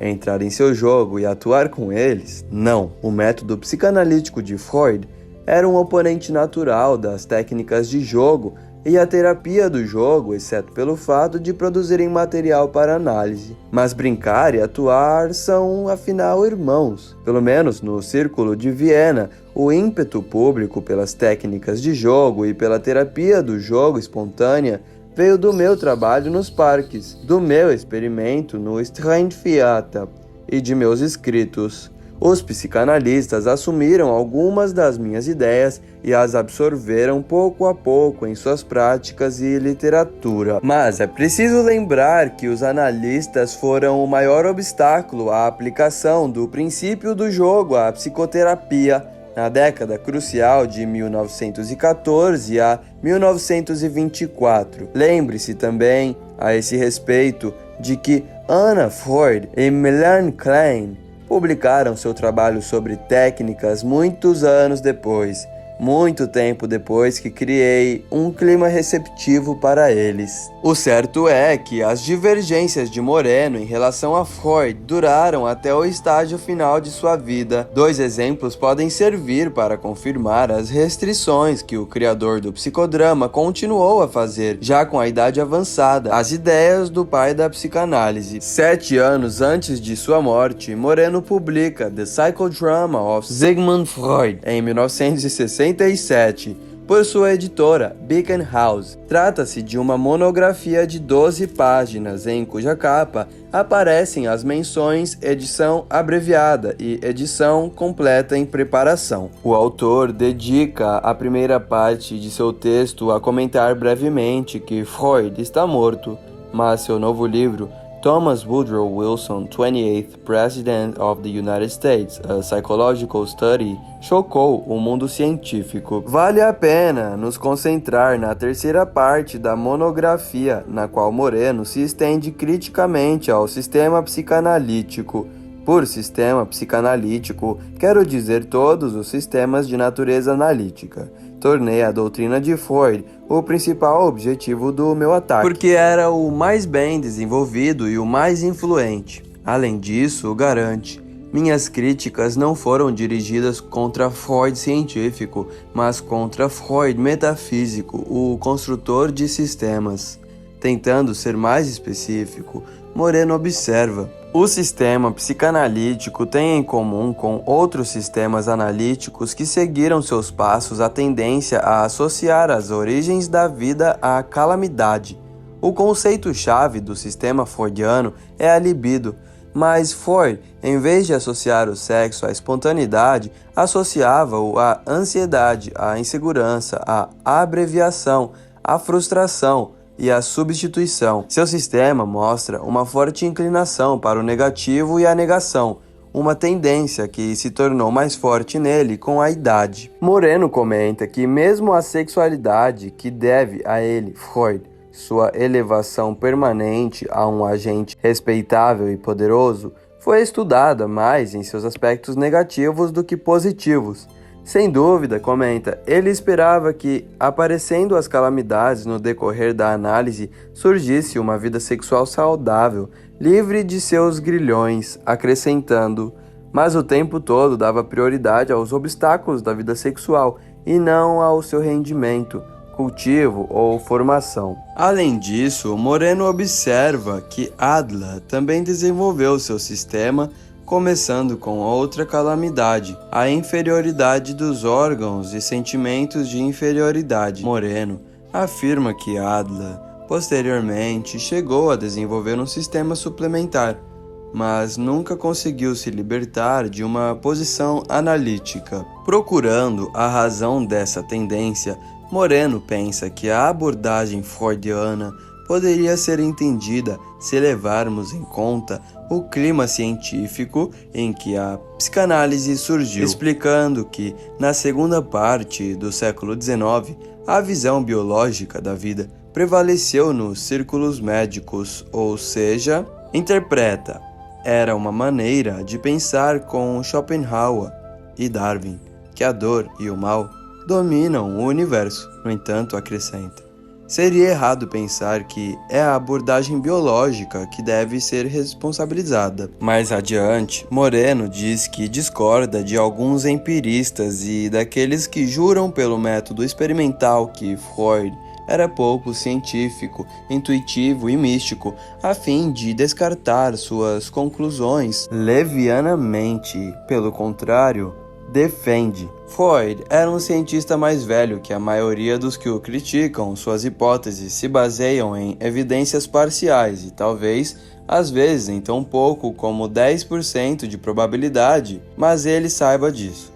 Entrar em seu jogo e atuar com eles, não. O método psicanalítico de Freud era um oponente natural das técnicas de jogo e a terapia do jogo, exceto pelo fato de produzirem material para análise. Mas brincar e atuar são, afinal, irmãos. Pelo menos no Círculo de Viena, o ímpeto público pelas técnicas de jogo e pela terapia do jogo espontânea veio do meu trabalho nos parques, do meu experimento no Strandtheater e de meus escritos. Os psicanalistas assumiram algumas das minhas ideias e as absorveram pouco a pouco em suas práticas e literatura. Mas é preciso lembrar que os analistas foram o maior obstáculo à aplicação do princípio do jogo à psicoterapia na década crucial de 1914 a 1924. Lembre-se também, a esse respeito, de que Anna Freud e Melanie Klein publicaram seu trabalho sobre técnicas muitos anos depois, muito tempo depois que criei um clima receptivo para eles. O certo é que as divergências de Moreno em relação a Freud duraram até o estágio final de sua vida. 2 exemplos podem servir para confirmar as restrições que o criador do psicodrama continuou a fazer, já com a idade avançada, às ideias do pai da psicanálise. 7 anos antes de sua morte, Moreno publica The Psychodrama of Sigmund Freud, em 1967, por sua editora Beacon House. Trata-se de uma monografia de 12 páginas, em cuja capa aparecem as menções edição abreviada e edição completa em preparação. O autor dedica a primeira parte de seu texto a comentar brevemente que Freud está morto, mas seu novo livro, Thomas Woodrow Wilson, 28th President of the United States, A Psychological Study, chocou o mundo científico. Vale a pena nos concentrar na terceira parte da monografia, na qual Moreno se estende criticamente ao sistema psicanalítico. Por sistema psicanalítico, quero dizer todos os sistemas de natureza analítica. Tornei a doutrina de Freud o principal objetivo do meu ataque, porque era o mais bem desenvolvido e o mais influente. Além disso, garante, minhas críticas não foram dirigidas contra Freud científico, mas contra Freud metafísico, o construtor de sistemas. Tentando ser mais específico, Moreno observa: o sistema psicanalítico tem em comum com outros sistemas analíticos que seguiram seus passos a tendência a associar as origens da vida à calamidade. O conceito-chave do sistema freudiano é a libido, mas Freud, em vez de associar o sexo à espontaneidade, associava-o à ansiedade, à insegurança, à abreviação, à frustração e a substituição. Seu sistema mostra uma forte inclinação para o negativo e a negação, uma tendência que se tornou mais forte nele com a idade. Moreno comenta que mesmo a sexualidade que deve a ele, Freud, sua elevação permanente a um agente respeitável e poderoso, foi estudada mais em seus aspectos negativos do que positivos. Sem dúvida, comenta, ele esperava que, aparecendo as calamidades no decorrer da análise, surgisse uma vida sexual saudável, livre de seus grilhões, acrescentando, mas o tempo todo dava prioridade aos obstáculos da vida sexual e não ao seu rendimento, cultivo ou formação. Além disso, Moreno observa que Adler também desenvolveu seu sistema, começando com outra calamidade, a inferioridade dos órgãos e sentimentos de inferioridade. Moreno afirma que Adler, posteriormente, chegou a desenvolver um sistema suplementar, mas nunca conseguiu se libertar de uma posição analítica. Procurando a razão dessa tendência, Moreno pensa que a abordagem freudiana poderia ser entendida se levarmos em conta o clima científico em que a psicanálise surgiu, explicando que, na segunda parte do século XIX, a visão biológica da vida prevaleceu nos círculos médicos, ou seja, interpreta, era uma maneira de pensar com Schopenhauer e Darwin, que a dor e o mal dominam o universo. No entanto, acrescenta, seria errado pensar que é a abordagem biológica que deve ser responsabilizada. Mais adiante, Moreno diz que discorda de alguns empiristas e daqueles que juram pelo método experimental que Freud era pouco científico, intuitivo e místico, a fim de descartar suas conclusões levianamente. Pelo contrário, defende. Freud era um cientista mais velho que a maioria dos que o criticam. Suas hipóteses se baseiam em evidências parciais e talvez, às vezes, em tão pouco como 10% de probabilidade, mas ele saiba disso.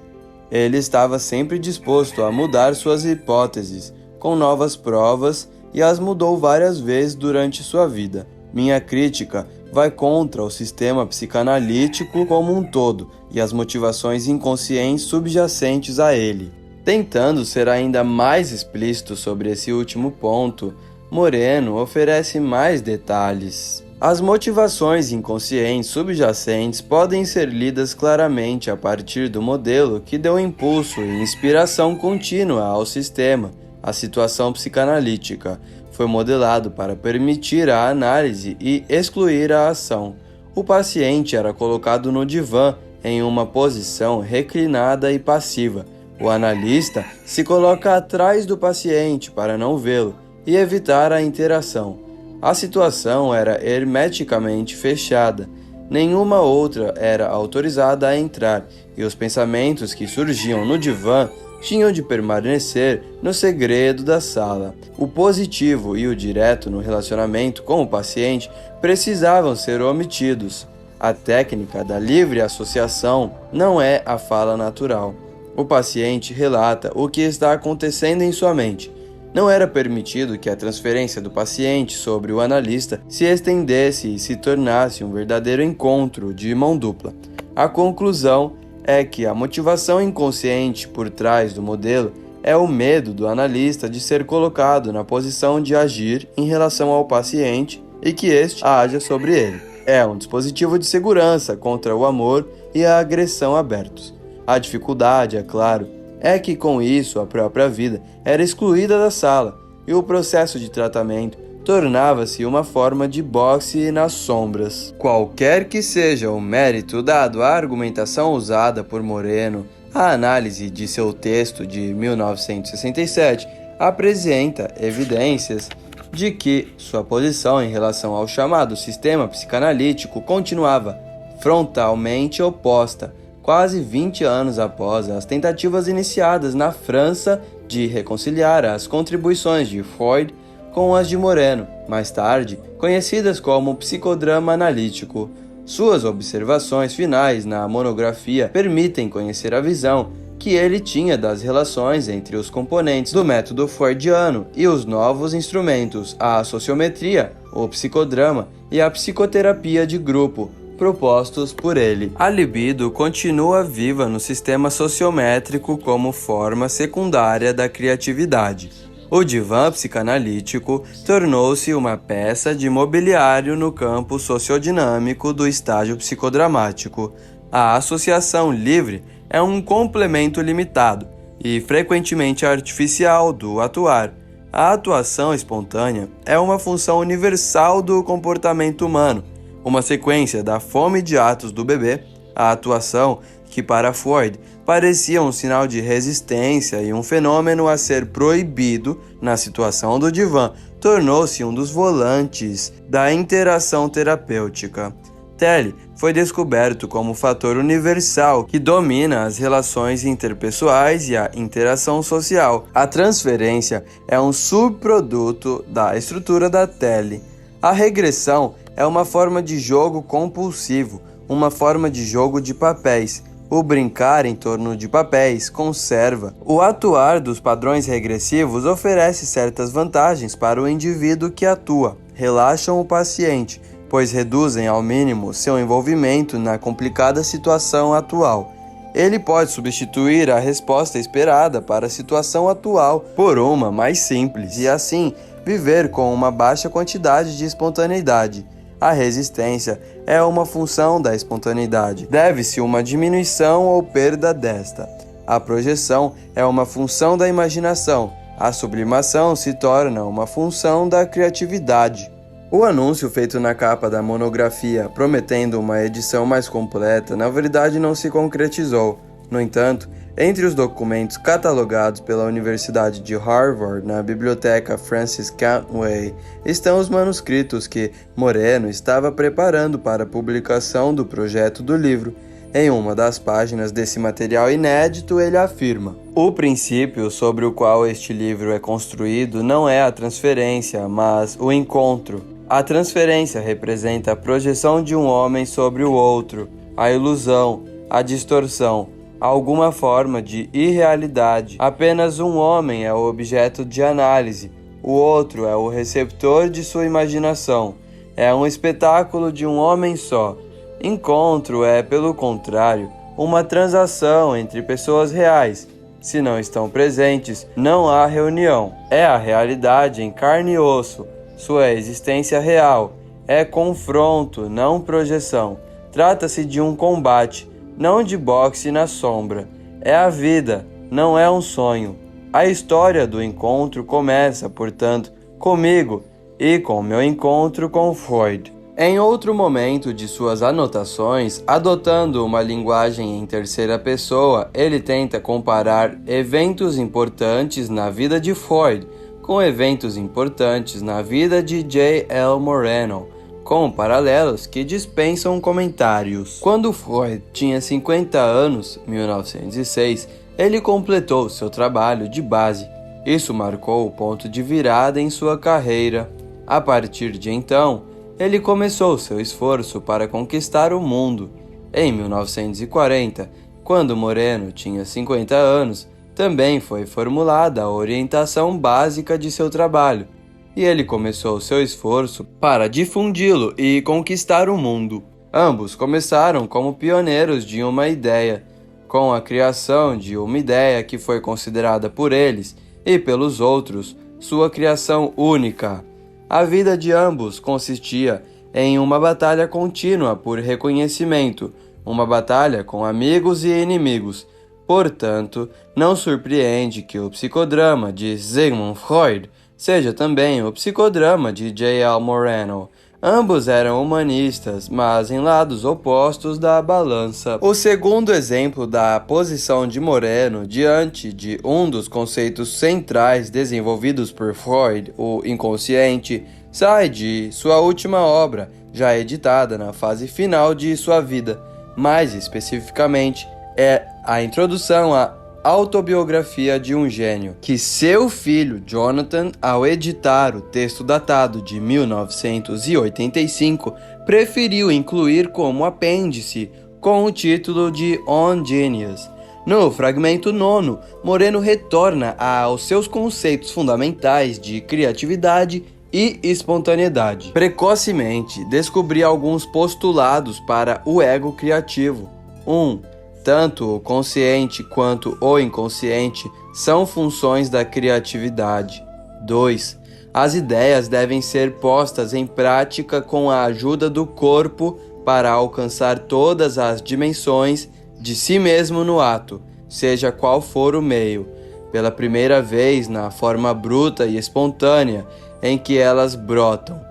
Ele estava sempre disposto a mudar suas hipóteses com novas provas e as mudou várias vezes durante sua vida. Minha crítica vai contra o sistema psicanalítico como um todo e as motivações inconscientes subjacentes a ele. Tentando ser ainda mais explícito sobre esse último ponto, Moreno oferece mais detalhes. As motivações inconscientes subjacentes podem ser lidas claramente a partir do modelo que deu impulso e inspiração contínua ao sistema. A situação psicanalítica foi modelado para permitir a análise e excluir a ação. O paciente era colocado no divã em uma posição reclinada e passiva. O analista se coloca atrás do paciente para não vê-lo e evitar a interação. A situação era hermeticamente fechada. Nenhuma outra era autorizada a entrar e os pensamentos que surgiam no divã tinham de permanecer no segredo da sala. O positivo e o direto no relacionamento com o paciente precisavam ser omitidos. A técnica da livre associação não é a fala natural. O paciente relata o que está acontecendo em sua mente. Não era permitido que a transferência do paciente sobre o analista se estendesse e se tornasse um verdadeiro encontro de mão dupla. A conclusão é que a motivação inconsciente por trás do modelo é o medo do analista de ser colocado na posição de agir em relação ao paciente e que este haja sobre ele. É um dispositivo de segurança contra o amor e a agressão abertos. A dificuldade, é claro, é que com isso a própria vida era excluída da sala e o processo de tratamento tornava-se uma forma de boxe nas sombras. Qualquer que seja o mérito dado à argumentação usada por Moreno, a análise de seu texto de 1967 apresenta evidências de que sua posição em relação ao chamado sistema psicanalítico continuava frontalmente oposta, quase 20 anos após as tentativas iniciadas na França de reconciliar as contribuições de Freud com as de Moreno, mais tarde conhecidas como psicodrama analítico. Suas observações finais na monografia permitem conhecer a visão que ele tinha das relações entre os componentes do método freudiano e os novos instrumentos, a sociometria, o psicodrama e a psicoterapia de grupo, propostos por ele. A libido continua viva no sistema sociométrico como forma secundária da criatividade. O divã psicanalítico tornou-se uma peça de mobiliário no campo sociodinâmico do estágio psicodramático. A associação livre é um complemento limitado e frequentemente artificial do atuar. A atuação espontânea é uma função universal do comportamento humano, uma sequência da fome de atos do bebê. A atuação, que para Freud parecia um sinal de resistência e um fenômeno a ser proibido na situação do divã, tornou-se um dos volantes da interação terapêutica. Telly foi descoberto como fator universal que domina as relações interpessoais e a interação social. A transferência é um subproduto da estrutura da Telly. A regressão é uma forma de jogo compulsivo, uma forma de jogo de papéis. O brincar em torno de papéis conserva. O atuar dos padrões regressivos oferece certas vantagens para o indivíduo que atua. Relaxam o paciente, pois reduzem ao mínimo seu envolvimento na complicada situação atual. Ele pode substituir a resposta esperada para a situação atual por uma mais simples e assim viver com uma baixa quantidade de espontaneidade. A resistência é uma função da espontaneidade. Deve-se uma diminuição ou perda desta. A projeção é uma função da imaginação. A sublimação se torna uma função da criatividade. O anúncio feito na capa da monografia, prometendo uma edição mais completa, na verdade não se concretizou. No entanto, entre os documentos catalogados pela Universidade de Harvard na biblioteca Francis Cantway estão os manuscritos que Moreno estava preparando para a publicação do projeto do livro. Em uma das páginas desse material inédito, ele afirma: "O princípio sobre o qual este livro é construído não é a transferência, mas o encontro. A transferência representa a projeção de um homem sobre o outro, a ilusão, a distorção, alguma forma de irrealidade. Apenas um homem é o objeto de análise, o outro é o receptor de sua imaginação. É um espetáculo de um homem só. Encontro é, pelo contrário, uma transação entre pessoas reais. Se não estão presentes, não há reunião. É a realidade em carne e osso. Sua existência real é confronto, não projeção. Trata-se de um combate, não de boxe na sombra. É a vida, não é um sonho. A história do encontro começa, portanto, comigo e com meu encontro com Freud." Em outro momento de suas anotações, adotando uma linguagem em terceira pessoa, ele tenta comparar eventos importantes na vida de Freud com eventos importantes na vida de J. L. Moreno, com paralelos que dispensam comentários. Quando Freud tinha 50 anos, 1906, ele completou seu trabalho de base. Isso marcou o ponto de virada em sua carreira. A partir de então, ele começou seu esforço para conquistar o mundo. Em 1940, quando Moreno tinha 50 anos, também foi formulada a orientação básica de seu trabalho, e ele começou seu esforço para difundi-lo e conquistar o mundo. Ambos começaram como pioneiros de uma ideia, com a criação de uma ideia que foi considerada por eles e pelos outros sua criação única. A vida de ambos consistia em uma batalha contínua por reconhecimento, uma batalha com amigos e inimigos. Portanto, não surpreende que o psicodrama de Sigmund Freud seja também o psicodrama de J. L. Moreno. Ambos eram humanistas, mas em lados opostos da balança. O segundo exemplo da posição de Moreno diante de um dos conceitos centrais desenvolvidos por Freud, o inconsciente, sai de sua última obra, já editada na fase final de sua vida. Mais especificamente, é a introdução à autobiografia de um gênio, que seu filho Jonathan, ao editar o texto datado de 1985, preferiu incluir como apêndice com o título de On Genius. No fragmento 9, Moreno retorna aos seus conceitos fundamentais de criatividade e espontaneidade. Precocemente, descobri alguns postulados para o ego criativo. 1. Tanto o consciente quanto o inconsciente são funções da criatividade. 2. As ideias devem ser postas em prática com a ajuda do corpo para alcançar todas as dimensões de si mesmo no ato, seja qual for o meio, pela primeira vez na forma bruta e espontânea em que elas brotam.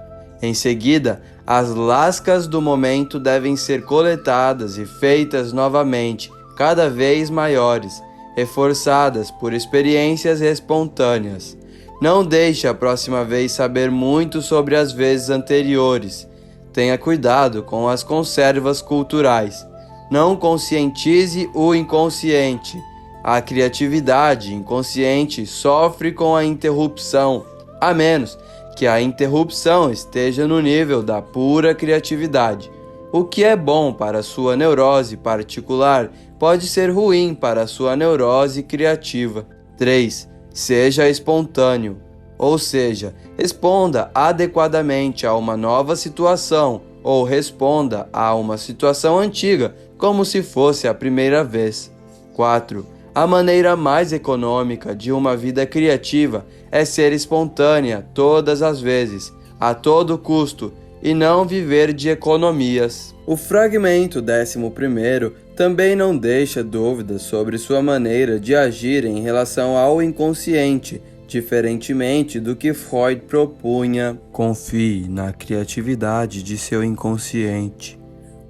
Em seguida, as lascas do momento devem ser coletadas e feitas novamente, cada vez maiores, reforçadas por experiências espontâneas. Não deixe a próxima vez saber muito sobre as vezes anteriores. Tenha cuidado com as conservas culturais. Não conscientize o inconsciente. A criatividade inconsciente sofre com a interrupção, a menos que a interrupção esteja no nível da pura criatividade. O que é bom para a sua neurose particular pode ser ruim para a sua neurose criativa. 3. Seja espontâneo, ou seja, responda adequadamente a uma nova situação ou responda a uma situação antiga como se fosse a primeira vez. 4. A maneira mais econômica de uma vida criativa é ser espontânea todas as vezes, a todo custo, e não viver de economias. O fragmento 11º também não deixa dúvidas sobre sua maneira de agir em relação ao inconsciente, diferentemente do que Freud propunha. Confie na criatividade de seu inconsciente.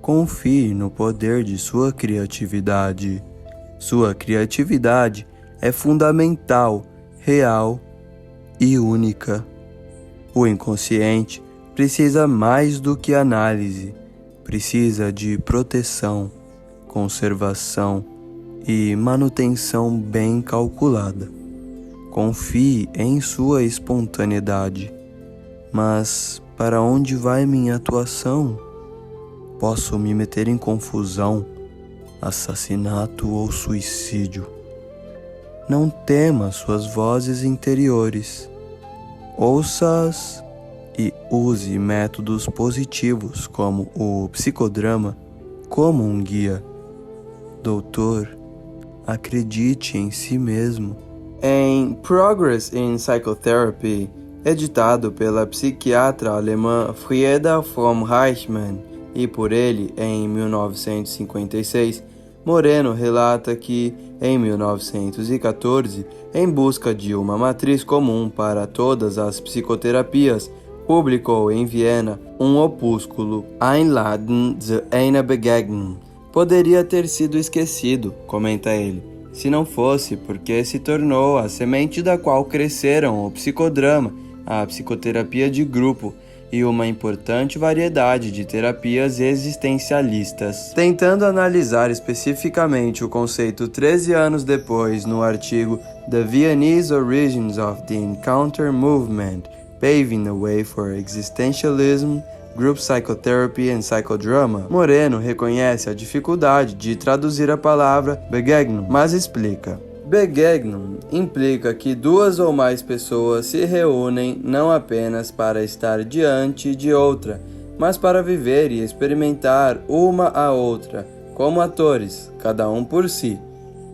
Confie no poder de sua criatividade. Sua criatividade é fundamental, real e única. O inconsciente precisa mais do que análise, precisa de proteção, conservação e manutenção bem calculada. Confie em sua espontaneidade. Mas para onde vai minha atuação? Posso me meter em confusão, assassinato ou suicídio? Não tema suas vozes interiores. Ouça-as e use métodos positivos como o psicodrama como um guia. Doutor, acredite em si mesmo. Em Progress in Psychotherapy, editado pela psiquiatra alemã Frieda von Reichmann e por ele em 1956, Moreno relata que, em 1914, em busca de uma matriz comum para todas as psicoterapias, publicou em Viena um opúsculo, Einladen zu einer Begegnung. Poderia ter sido esquecido, comenta ele, se não fosse porque se tornou a semente da qual cresceram o psicodrama, a psicoterapia de grupo e uma importante variedade de terapias existencialistas. Tentando analisar especificamente o conceito 13 anos depois no artigo The Viennese Origins of the Encounter Movement, Paving the Way for Existentialism, Group Psychotherapy and Psychodrama, Moreno reconhece a dificuldade de traduzir a palavra Begegnung, mas explica. Begegnung implica que duas ou mais pessoas se reúnem não apenas para estar diante de outra, mas para viver e experimentar uma a outra, como atores, cada um por si.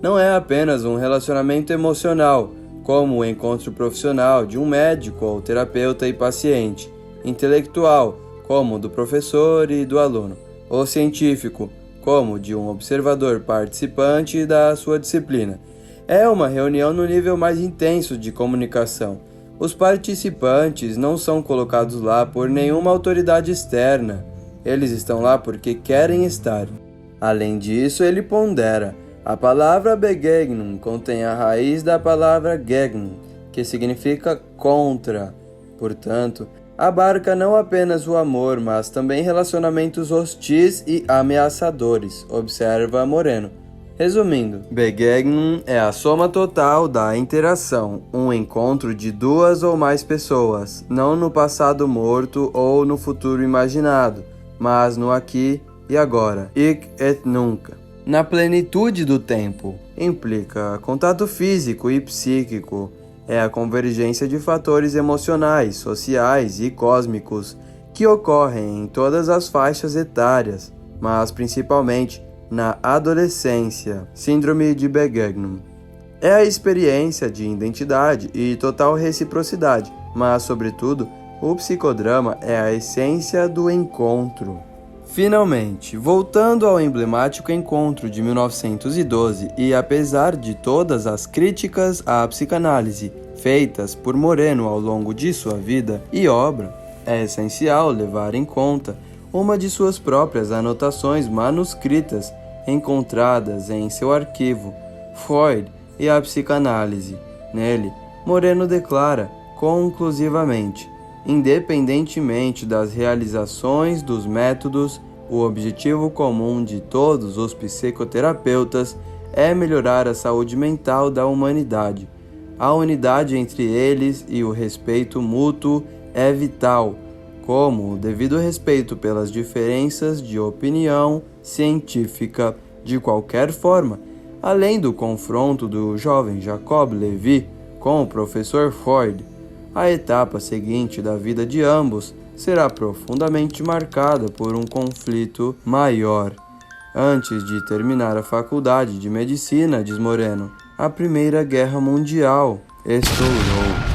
Não é apenas um relacionamento emocional, como o encontro profissional de um médico ou terapeuta e paciente, intelectual, como o do professor e do aluno, ou científico, como de um observador participante da sua disciplina. É uma reunião no nível mais intenso de comunicação. Os participantes não são colocados lá por nenhuma autoridade externa. Eles estão lá porque querem estar. Além disso, ele pondera. A palavra Begegnung contém a raiz da palavra Gegen, que significa contra. Portanto, abarca não apenas o amor, mas também relacionamentos hostis e ameaçadores, observa Moreno. Resumindo, Begegnung é a soma total da interação, um encontro de duas ou mais pessoas, não no passado morto ou no futuro imaginado, mas no aqui e agora, ich et nunc. Na plenitude do tempo, implica contato físico e psíquico, é a convergência de fatores emocionais, sociais e cósmicos que ocorrem em todas as faixas etárias, mas principalmente na adolescência, síndrome de Begegnung. É a experiência de identidade e total reciprocidade, mas, sobretudo, o psicodrama é a essência do encontro. Finalmente, voltando ao emblemático encontro de 1912 e apesar de todas as críticas à psicanálise feitas por Moreno ao longo de sua vida e obra, é essencial levar em conta uma de suas próprias anotações manuscritas encontradas em seu arquivo, Freud e a psicanálise. Nele, Moreno declara conclusivamente: independentemente das realizações dos métodos, o objetivo comum de todos os psicoterapeutas é melhorar a saúde mental da humanidade. A unidade entre eles e o respeito mútuo é vital, como o devido respeito pelas diferenças de opinião científica. De qualquer forma, além do confronto do jovem Jacob Levy com o professor Freud, a etapa seguinte da vida de ambos será profundamente marcada por um conflito maior. Antes de terminar a faculdade de medicina, diz Moreno, a Primeira Guerra Mundial estourou.